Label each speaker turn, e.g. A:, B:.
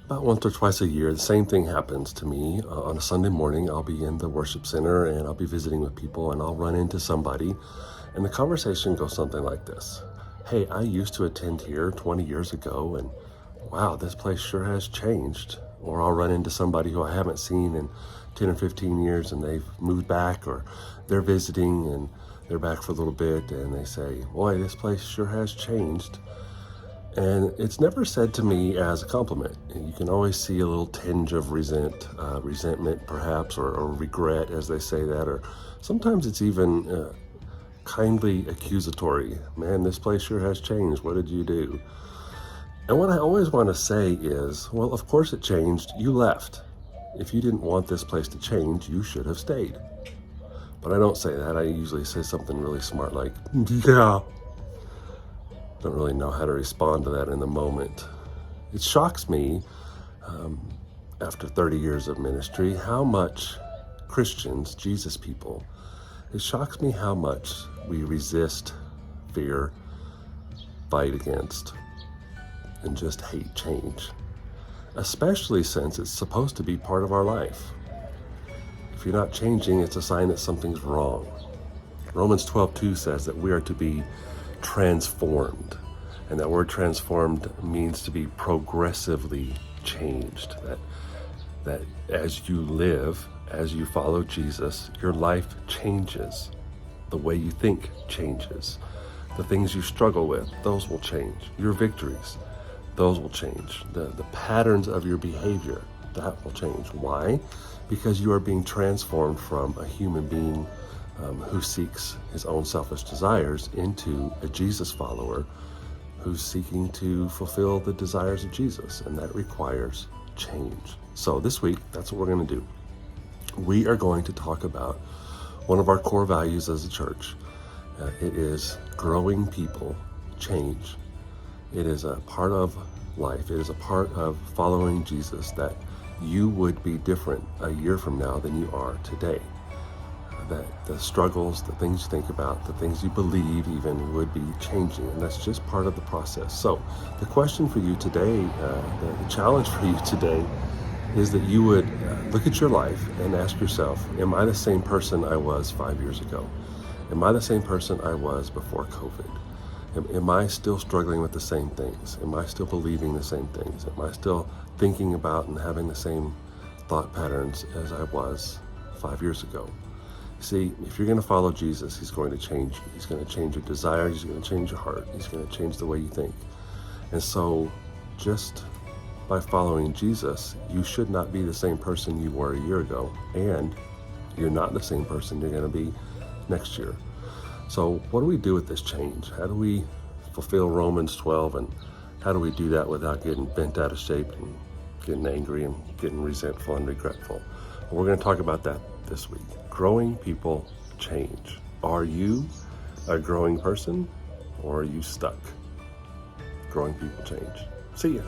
A: About once or twice a year, the same thing happens to me. On a Sunday morning, I'll be in the worship center and I'll be visiting with people and I'll run into somebody and the conversation goes something like this. Hey, I used to attend here 20 years ago and wow, this place sure has changed. Or I'll run into somebody who I haven't seen in 10 or 15 years and they've moved back, or they're visiting and they're back for a little bit and they say, boy, this place sure has changed. And it's never said to me as a compliment. And you can always see a little tinge of resentment perhaps, or regret as they say that, or sometimes it's even kindly accusatory. Man, this place sure has changed. What did you do? And what I always want to say is, well, of course it changed. You left. If you didn't want this place to change, you should have stayed. But I don't say that. I usually say something really smart like, yeah. Don't really know how to respond to that in the moment. It shocks me, after 30 years of ministry, how much Christians, Jesus people, it shocks me how much we resist, fear, fight against, and just hate change, especially since it's supposed to be part of our life. If you're not changing, it's a sign that something's wrong. Romans 12:2 says that we are to be transformed, and that word transformed means to be progressively changed, that as you live, as you follow Jesus, your life changes. The way you think changes. The things you struggle with, those will change. Your victories, those will change. The patterns of your behavior, that will change. Why? Because you are being transformed from a human being who seeks his own selfish desires into a Jesus follower who's seeking to fulfill the desires of Jesus, and that requires change. So this week, that's what we're going to do. We are going to talk about one of our core values as a church. It is growing people change. It is a part of life. It is a part of following Jesus that you would be different a year from now than you are today. That the struggles, the things you think about, the things you believe even would be changing, and that's just part of the process. So the question for you today, the challenge for you today is that you would look at your life and ask yourself, am I the same person I was 5 years ago? Am I the same person I was before COVID? Am I still struggling with the same things? Am I still believing the same things? Am I still thinking about and having the same thought patterns as I was 5 years ago? See, if you're going to follow Jesus, he's going to change you. He's going to change your desires. He's going to change your heart. He's going to change the way you think. And so just by following Jesus, you should not be the same person you were a year ago. And you're not the same person you're going to be next year. So what do we do with this change? How do we fulfill Romans 12? And how do we do that without getting bent out of shape and getting angry and getting resentful and regretful? Well, we're going to talk about that this week. Growing people change. Are you a growing person, or are you stuck? Growing people change. See ya.